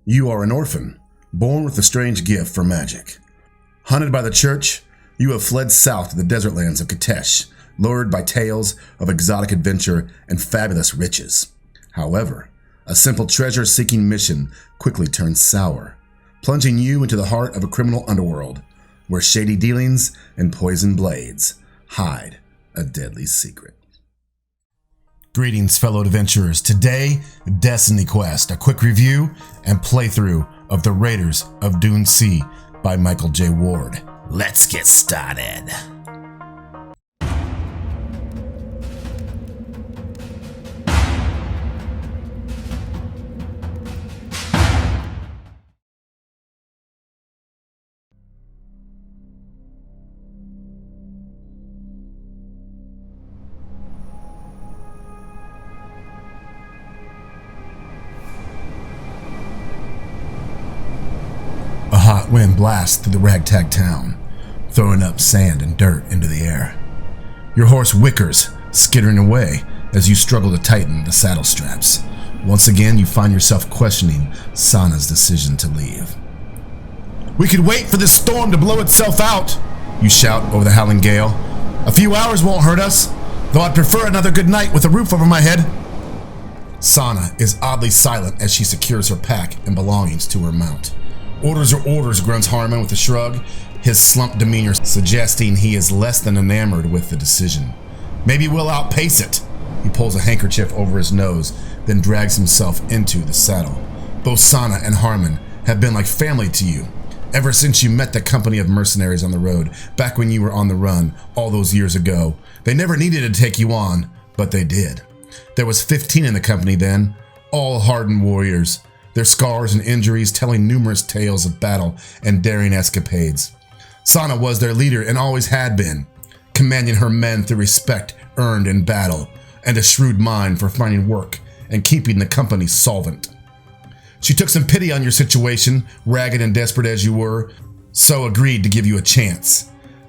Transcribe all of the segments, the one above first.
You are an orphan, born with a strange gift for magic. Hunted by the church, you have fled south to the desert lands of Katesh, lured by tales of exotic adventure and fabulous riches. However, a simple treasure-seeking mission quickly turns sour, plunging you into the heart of a criminal underworld, where shady dealings and poisoned blades hide a deadly secret. Greetings, fellow adventurers. Today, Destiny Quest, a quick review and playthrough of The Raiders of Dune Sea by Michael J. Ward. Let's get started. A hot wind blasts through the ragtag town, throwing up sand and dirt into the air. Your horse whickers, skittering away as you struggle to tighten the saddle straps. Once again, you find yourself questioning Sana's decision to leave. "We could wait for this storm to blow itself out," you shout over the howling gale. "A few hours won't hurt us, though I'd prefer another good night with a roof over my head." Sana is oddly silent as she secures her pack and belongings to her mount. "Orders are orders," grunts Harmon with a shrug, his slumped demeanor suggesting he is less than enamored with the decision. "Maybe we'll outpace it." He pulls a handkerchief over his nose, then drags himself into the saddle. Both Sana and Harmon have been like family to you, ever since you met the company of mercenaries on the road, back when you were on the run, all those years ago. They never needed to take you on, but they did. There was 15 in the company then, all hardened warriors, their scars and injuries telling numerous tales of battle and daring escapades. Sana was their leader and always had been, commanding her men through respect earned in battle and a shrewd mind for finding work and keeping the company solvent. She took some pity on your situation, ragged and desperate as you were, so agreed to give you a chance.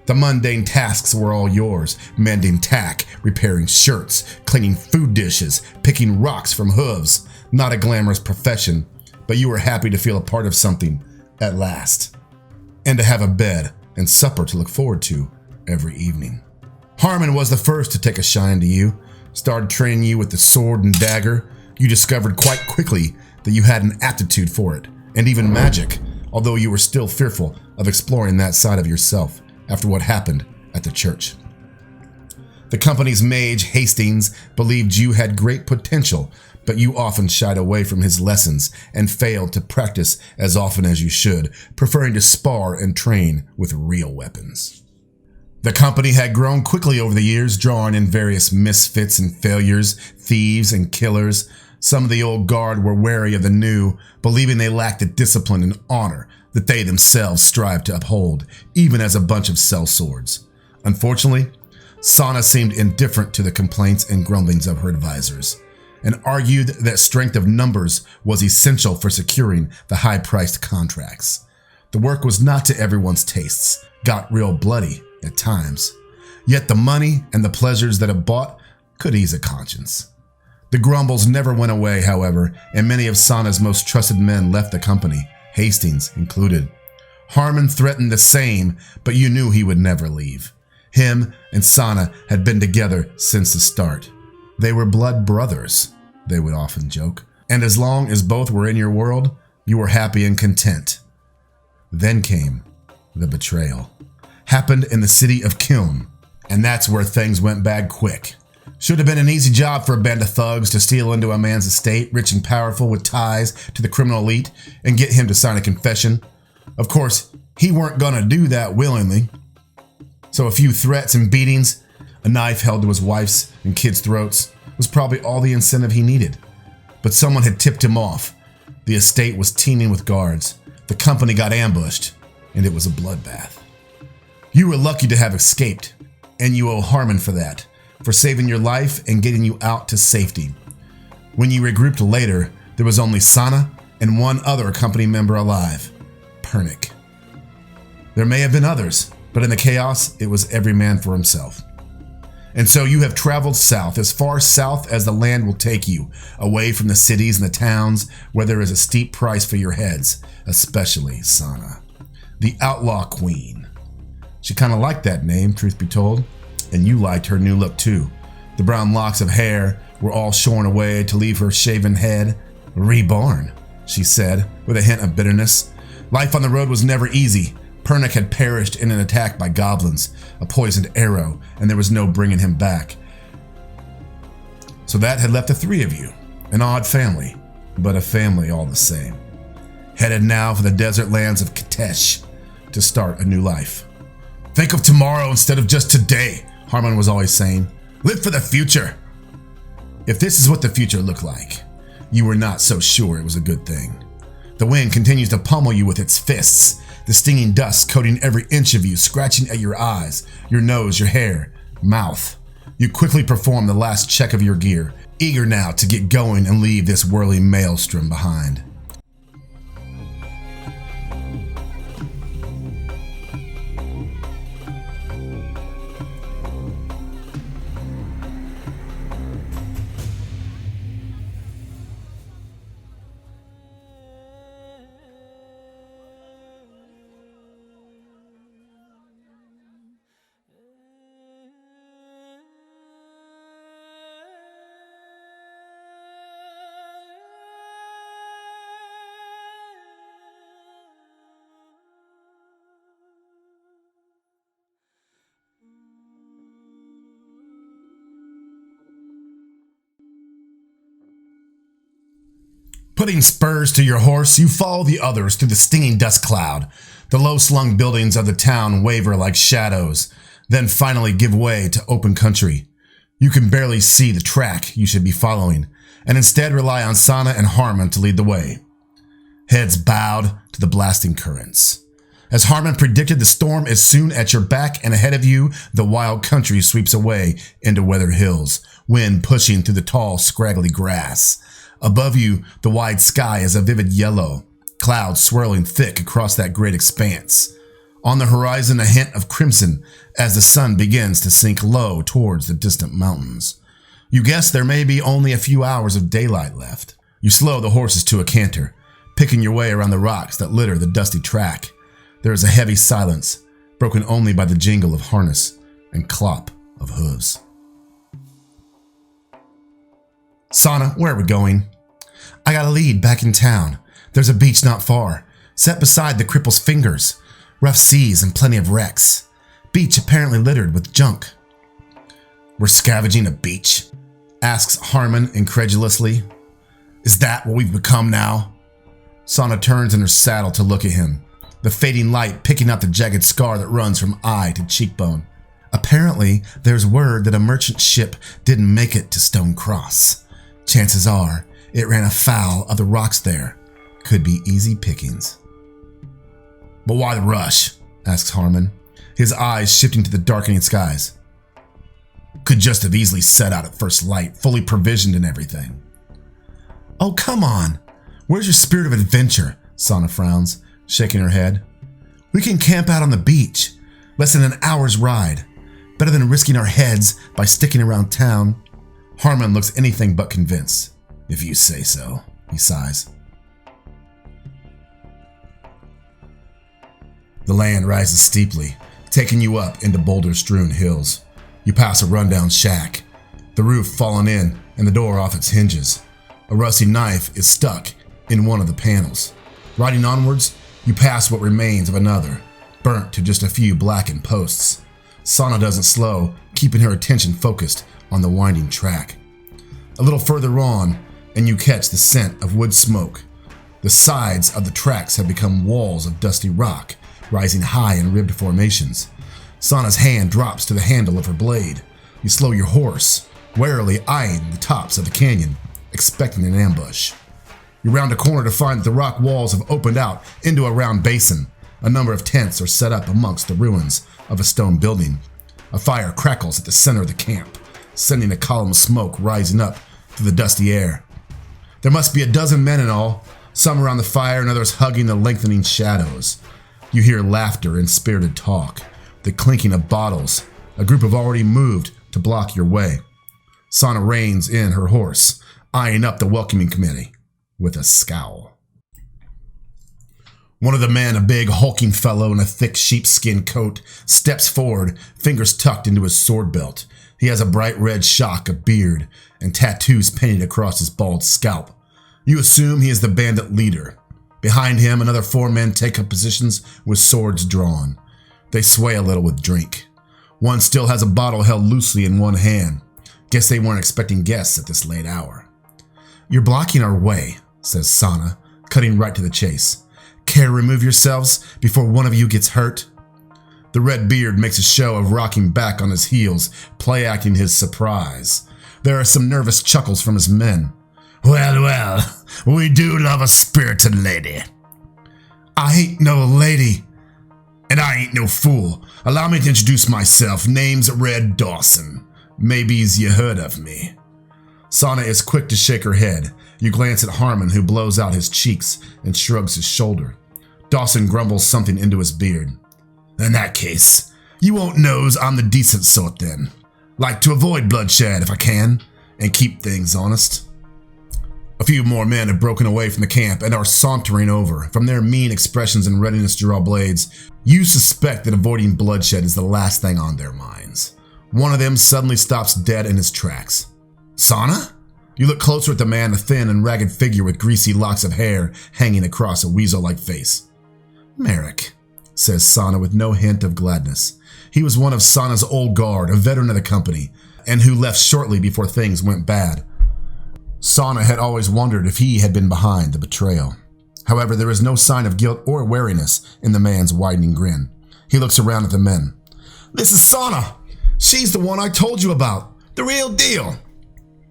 The mundane tasks were all yours: mending tack, repairing shirts, cleaning food dishes, picking rocks from hooves. Not a glamorous profession, but you were happy to feel a part of something at last, and to have a bed and supper to look forward to every evening. Harmon was the first to take a shine to you, started training you with the sword and dagger. You discovered quite quickly that you had an aptitude for it, and even magic, although you were still fearful of exploring that side of yourself after what happened at the church. The company's mage, Hastings, believed you had great potential, but you often shied away from his lessons and failed to practice as often as you should, preferring to spar and train with real weapons. The company had grown quickly over the years, drawing in various misfits and failures, thieves and killers. Some of the old guard were wary of the new, believing they lacked the discipline and honor that they themselves strived to uphold, even as a bunch of sellswords. Unfortunately, Sana seemed indifferent to the complaints and grumblings of her advisors, and argued that strength of numbers was essential for securing the high-priced contracts. The work was not to everyone's tastes, got real bloody at times, yet the money and the pleasures that it bought could ease a conscience. The grumbles never went away, however, and many of Sana's most trusted men left the company, Hastings included. Harmon threatened the same, but you knew he would never leave. Him and Sana had been together since the start. They were blood brothers, they would often joke, and as long as both were in your world, you were happy and content. Then came the betrayal. Happened in the city of Kiln, and that's where things went bad quick. Should have been an easy job for a band of thugs to steal into a man's estate, rich and powerful with ties to the criminal elite, and get him to sign a confession. Of course, he weren't gonna do that willingly. So a few threats and beatings, a knife held to his wife's and kids' throats, was probably all the incentive he needed. But someone had tipped him off. The estate was teeming with guards. The company got ambushed, and it was a bloodbath. You were lucky to have escaped, and you owe Harmon for that, for saving your life and getting you out to safety. When you regrouped later, there was only Sana and one other company member alive, Pernick. There may have been others, but in the chaos, it was every man for himself. And so you have traveled south, as far south as the land will take you, away from the cities and the towns where there is a steep price for your heads, especially Sana, the Outlaw Queen. She kind of liked that name, truth be told, and you liked her new look too. The brown locks of hair were all shorn away to leave her shaven head reborn, she said, with a hint of bitterness. Life on the road was never easy. Pernick had perished in an attack by goblins, a poisoned arrow, and there was no bringing him back. So that had left the three of you, an odd family, but a family all the same. Headed now for the desert lands of Katesh to start a new life. Think of tomorrow instead of just today, Harmon was always saying. Live for the future. If this is what the future looked like, you were not so sure it was a good thing. The wind continues to pummel you with its fists, the stinging dust coating every inch of you, scratching at your eyes, your nose, your hair, mouth. You quickly perform the last check of your gear, eager now to get going and leave this whirling maelstrom behind. Putting spurs to your horse, you follow the others through the stinging dust cloud. The low-slung buildings of the town waver like shadows, then finally give way to open country. You can barely see the track you should be following, and instead rely on Sana and Harmon to lead the way. Heads bowed to the blasting currents. As Harmon predicted, the storm is soon at your back, and ahead of you, the wild country sweeps away into weathered hills, wind pushing through the tall, scraggly grass. Above you, the wide sky is a vivid yellow, clouds swirling thick across that great expanse. On the horizon, a hint of crimson as the sun begins to sink low towards the distant mountains. You guess there may be only a few hours of daylight left. You slow the horses to a canter, picking your way around the rocks that litter the dusty track. There is a heavy silence, broken only by the jingle of harness and clop of hooves. Sana, where are we going? I got a lead back in town. There's a beach not far, set beside the cripple's fingers. Rough seas and plenty of wrecks. Beach apparently littered with junk. We're scavenging a beach? Asks Harmon incredulously. Is that what we've become now? Sana turns in her saddle to look at him, the fading light picking out the jagged scar that runs from eye to cheekbone. Apparently, there's word that a merchant ship didn't make it to Stone Cross. Chances are, it ran afoul of the rocks there. Could be easy pickings. But why the rush? Asks Harmon, his eyes shifting to the darkening skies. Could just have easily set out at first light, fully provisioned and everything. Oh, come on. Where's your spirit of adventure? Sana frowns, shaking her head. We can camp out on the beach. Less than an hour's ride. Better than risking our heads by sticking around town. Harmon looks anything but convinced. If you say so, he sighs. The land rises steeply, taking you up into boulder-strewn hills. You pass a rundown shack, the roof fallen in and the door off its hinges. A rusty knife is stuck in one of the panels. Riding onwards, you pass what remains of another, burnt to just a few blackened posts. Sana doesn't slow, keeping her attention focused on the winding track. A little further on, and you catch the scent of wood smoke. The sides of the tracks have become walls of dusty rock, rising high in ribbed formations. Sana's hand drops to the handle of her blade. You slow your horse, warily eyeing the tops of the canyon, expecting an ambush. You round a corner to find that the rock walls have opened out into a round basin. A number of tents are set up amongst the ruins of a stone building. A fire crackles at the center of the camp, sending a column of smoke rising up through the dusty air. There must be a dozen men in all, some around the fire and others hugging the lengthening shadows. You hear laughter and spirited talk, the clinking of bottles. A group of already moved to block your way. Sana reins in her horse, eyeing up the welcoming committee with a scowl. One of the men, a big, hulking fellow in a thick sheepskin coat, steps forward, fingers tucked into his sword belt. He has a bright red shock, a beard, and tattoos painted across his bald scalp. You assume he is the bandit leader. Behind him, another 4 men take up positions with swords drawn. They sway a little with drink. One still has a bottle held loosely in one hand. Guess they weren't expecting guests at this late hour. "You're blocking our way," says Sana, cutting right to the chase. "Care to remove yourselves before one of you gets hurt?" The red beard makes a show of rocking back on his heels, play-acting his surprise. There are some nervous chuckles from his men. Well, we do love a spirited lady." "I ain't no lady." "And I ain't no fool. Allow me to introduce myself. Name's Red Dawson. Maybe's you heard of me." Sana is quick to shake her head. You glance at Harmon, who blows out his cheeks and shrugs his shoulder. Dawson grumbles something into his beard. "In that case, you won't knows I'm the decent sort then. Like to avoid bloodshed if I can, and keep things honest." A few more men have broken away from the camp and are sauntering over. From their mean expressions and readiness to draw blades, you suspect that avoiding bloodshed is the last thing on their minds. One of them suddenly stops dead in his tracks. "Sana?" You look closer at the man, a thin and ragged figure with greasy locks of hair hanging across a weasel-like face. "Merrick," says Sana with no hint of gladness. He was one of Sana's old guard, a veteran of the company, and who left shortly before things went bad. Sana had always wondered if he had been behind the betrayal. However, there is no sign of guilt or wariness in the man's widening grin. He looks around at the men. "This is Sana. She's the one I told you about. The real deal."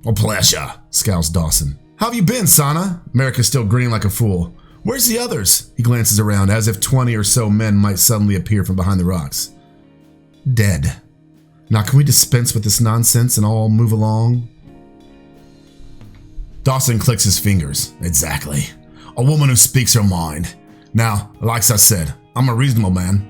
"A pleasure," scowls Dawson. "How have you been, Sana?" Merrick is still grinning like a fool. "Where's the others?" He glances around as if 20 or so men might suddenly appear from behind the rocks. "Dead. Now can we dispense with this nonsense and all move along?" Dawson clicks his fingers. "Exactly. A woman who speaks her mind. Now, like I said, I'm a reasonable man.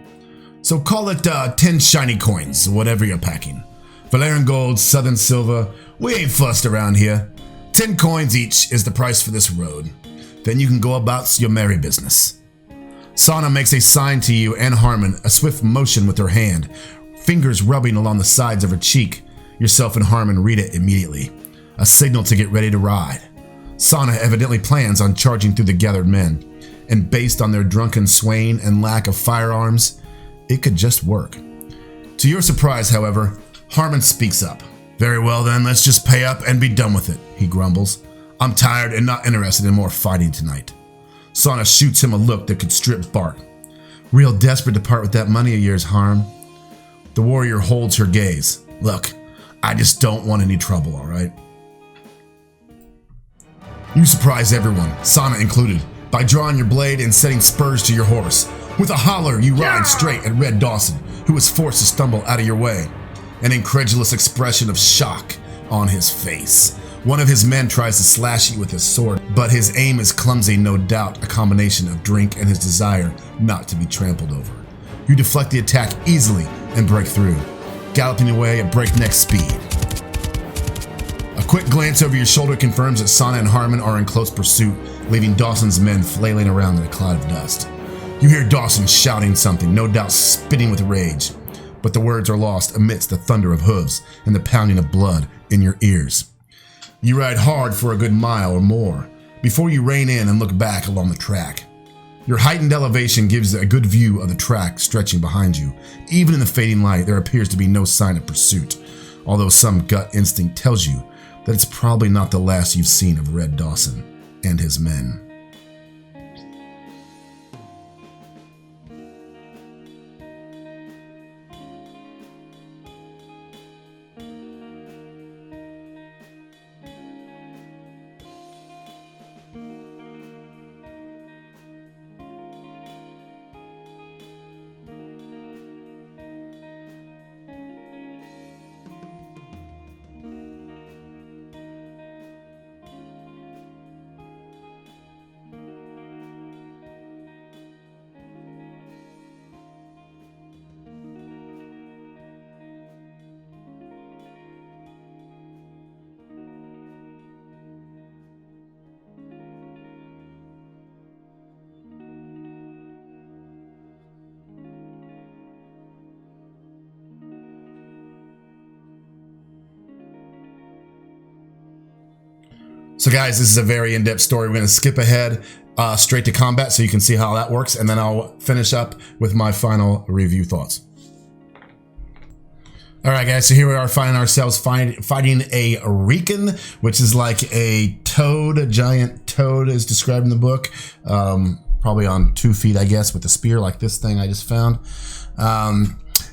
So call it 10 shiny coins, whatever you're packing. Valerian gold, southern silver, we ain't fussed around here. 10 coins each is the price for this road. Then you can go about your merry business." Sana makes a sign to you and Harmon, a swift motion with her hand, fingers rubbing along the sides of her cheek. Yourself and Harmon read it immediately. A signal to get ready to ride. Sana evidently plans on charging through the gathered men, and based on their drunken swaying and lack of firearms, it could just work. To your surprise, however, Harmon speaks up. "Very well then, let's just pay up and be done with it," he grumbles. "I'm tired and not interested in more fighting tonight." Sana shoots him a look that could strip bark. "Real desperate to part with that money of yours, Harm." The warrior holds her gaze. "Look, I just don't want any trouble, all right?" You surprise everyone, Sana included, by drawing your blade and setting spurs to your horse. With a holler, you ride straight at Red Dawson, who is forced to stumble out of your way. An incredulous expression of shock on his face. One of his men tries to slash you with his sword, but his aim is clumsy, no doubt a combination of drink and his desire not to be trampled over. You deflect the attack easily and break through, galloping away at breakneck speed. A quick glance over your shoulder confirms that Sana and Harmon are in close pursuit, leaving Dawson's men flailing around in a cloud of dust. You hear Dawson shouting something, no doubt spitting with rage, but the words are lost amidst the thunder of hooves and the pounding of blood in your ears. You ride hard for a good mile or more before you rein in and look back along the track. Your heightened elevation gives a good view of the track stretching behind you. Even in the fading light, there appears to be no sign of pursuit, although some gut instinct tells you that it's probably not the last you've seen of Red Dawson and his men. So guys, this is a very in-depth story. We're going to skip ahead straight to combat so you can see how that works, and then I'll finish up with my final review thoughts. All right, guys, so here we are finding ourselves fighting a Rican, which is like a toad, a giant toad is described in the book. Probably on 2 feet, I guess, with a spear like this thing I just found.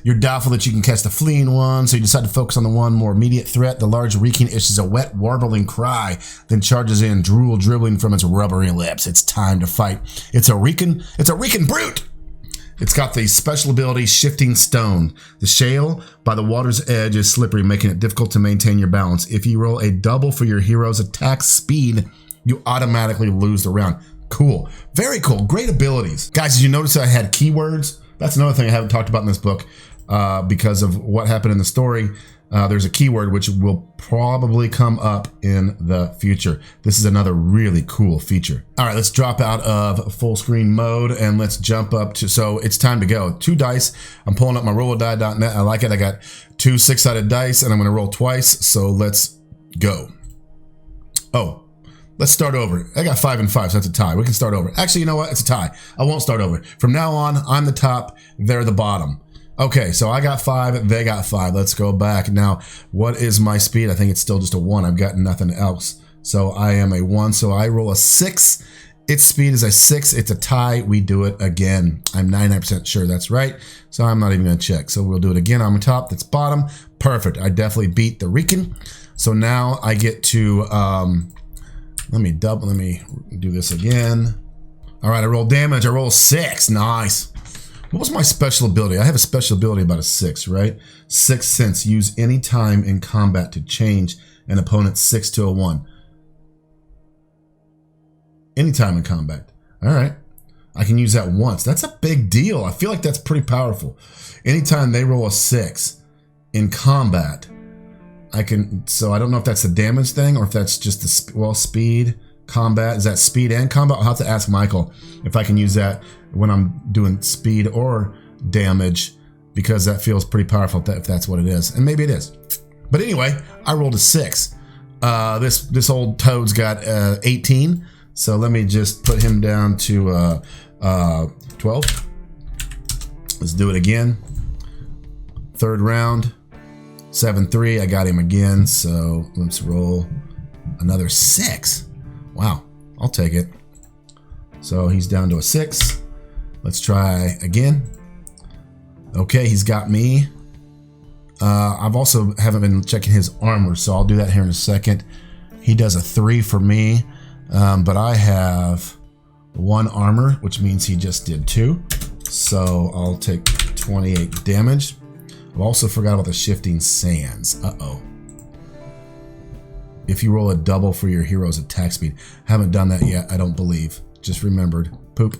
You're doubtful that you can catch the fleeing one, so you decide to focus on the one more immediate threat. The large Rican issues a wet, warbling cry, then charges in, drool dribbling from its rubbery lips. It's time to fight. It's a Rican brute! It's got the special ability Shifting Stone. The shale by the water's edge is slippery, making it difficult to maintain your balance. If you roll a double for your hero's attack speed, you automatically lose the round. Cool. Very cool. Great abilities. Guys, did you notice I had keywords? That's another thing I haven't talked about in this book because of what happened in the story. There's a keyword which will probably come up in the future. This is another really cool feature. All right, let's drop out of full screen mode and let's jump up to, so it's time to go. 2 dice. I'm pulling up my rolladie.net. I like it. I got 2 6-sided dice and I'm gonna roll twice. So let's go. Oh, let's start over. I got 5 and 5, so that's a tie. We can start over. Actually, you know what? It's a tie. I won't start over. From now on, I'm the top, they're the bottom. Okay, so I got 5, they got 5. Let's go back. Now, what is my speed? I think it's still just a 1. I've got nothing else. So I am a 1, so I roll a 6. Its speed is a 6. It's a tie. We do it again. I'm 99% sure that's right, so I'm not even gonna check. So we'll do it again. I'm on top, that's bottom. Perfect, I definitely beat the Rican. So now I get to, let me do this again. All right, I roll damage, I roll 6, nice. What was my special ability? I have a special ability about a 6, right? 6th Sense, use any time in combat to change an opponent's 6 to a 1. Anytime in combat. All right, I can use that once. That's a big deal. I feel like that's pretty powerful. Anytime they roll a 6 in combat, I can, so I don't know if that's a damage thing or if that's just the, well, speed, combat. Is that speed and combat? I'll have to ask Michael if I can use that when I'm doing speed or damage, because that feels pretty powerful if that's what it is. And maybe it is. But anyway, I rolled a 6. This old toad's got 18. So let me just put him down to 12. Let's do it again. 3rd round. 7-3. I got him again. So let's roll another 6. Wow, I'll take it. So he's down to a 6. Let's try again. Okay, he's got me. I've also haven't been checking his armor, so I'll do that here in a second. He does a 3 for me, but I have 1 armor, which means he just did 2. So I'll take 28 damage. I've also forgot about the Shifting Sands. Uh-oh. If you roll a double for your hero's attack speed. Haven't done that yet, I don't believe. Just remembered. Poop.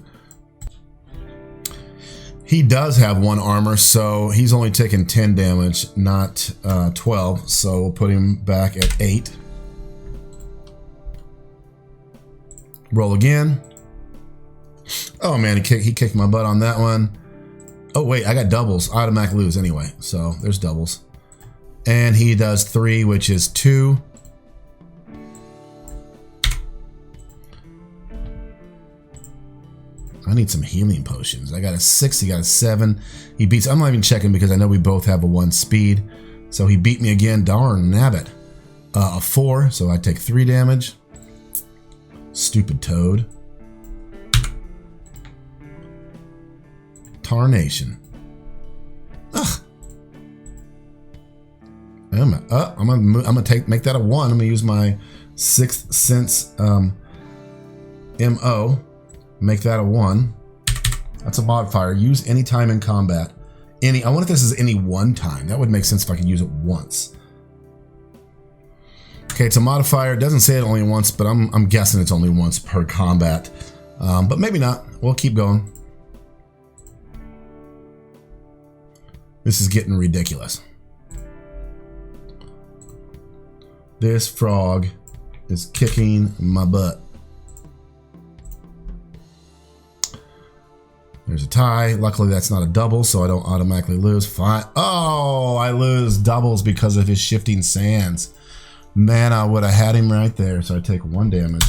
He does have 1 armor, so he's only taken 10 damage, not 12. So we'll put him back at 8. Roll again. Oh man, he kicked my butt on that one. Oh wait, I got doubles. Automatic lose anyway, so there's doubles. And he does 3, which is 2. I need some healing potions. I got a 6, he got a 7. He beats, I'm not even checking because I know we both have a 1 speed. So he beat me again, darn nabbit. A 4, so I take 3 damage. Stupid toad. Tarnation. Ugh. I'm gonna make that a 1. I'm gonna use my 6th Sense MO. Make that a 1. That's a modifier. Use any time in combat. I wonder if this is any one time. That would make sense if I could use it once. Okay, it's a modifier. It doesn't say it only once, but I'm guessing it's only once per combat. But maybe not. We'll keep going. This is getting ridiculous. This frog is kicking my butt. There's a tie. Luckily, that's not a double, so I don't automatically lose. Fine. Oh, I lose doubles because of his Shifting Sands. Man, I would have had him right there, so I take 1 damage.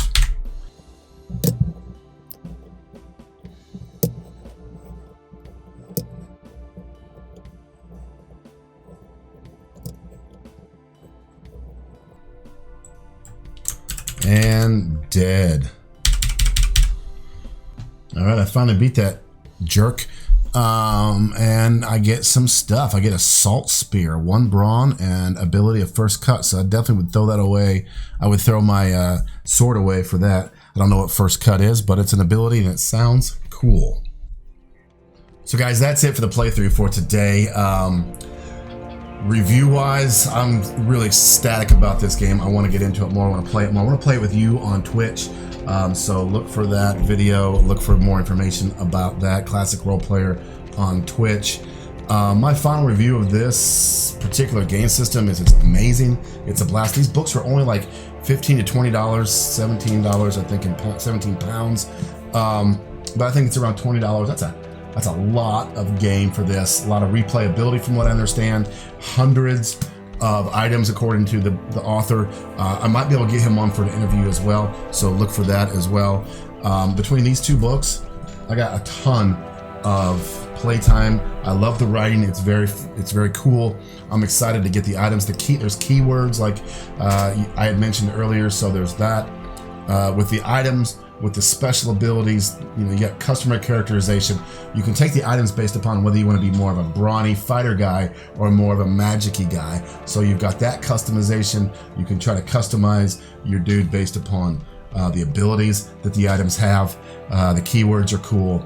And dead. Alright, I finally beat that jerk. And I get some stuff. I get a salt spear, 1 brawn, and ability of first cut. So I definitely would throw that away. I would throw my sword away for that. I don't know what first cut is, but it's an ability and it sounds cool. So guys, that's it for the playthrough for today. Review-wise, I'm really ecstatic about this game. I want to get into it more. I want to play it more. I want to play it with you on Twitch. So look for that video. Look for more information about that. Classic Role Player on Twitch. My final review of this particular game system is it's amazing. It's a blast. These books were only like $15 to $20, $17, I think, in 17 pounds. But I think it's around $20. That's a lot of game for this. A lot of replayability from what I understand. Hundreds of items according to the author. I might be able to get him on for an interview as well, so look for that as well. Between these 2 books, I got a ton of playtime. I love the writing. It's very cool. I'm excited to get the items. There's keywords like I had mentioned earlier, so there's that. With the items, with the special abilities, you got customer characterization. You can take the items based upon whether you want to be more of a brawny fighter guy or more of a magic-y guy. So you've got that customization. You can try to customize your dude based upon the abilities that the items have. The keywords are cool,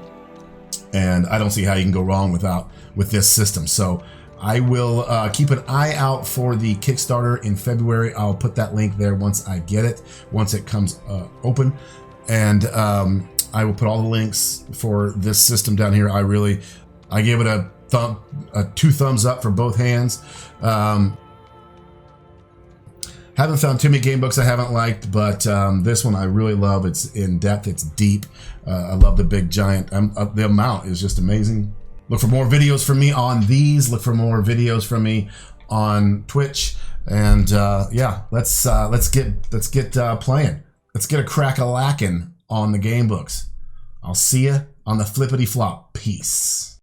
and I don't see how you can go wrong with this system. So I will keep an eye out for the Kickstarter in February. I'll put that link there once I get it, once it comes open. And I will put all the links for this system down here. I gave it a 2 thumbs up for both hands. Haven't found too many game books I haven't liked, but this one I really love. It's in depth, it's deep. I love the big giant. The amount is just amazing. Look for more videos from me on these. Look for more videos from me on Twitch. And yeah, let's get playing. Let's get a crack-a-lackin' on the game books. I'll see ya on the flippity flop. Peace.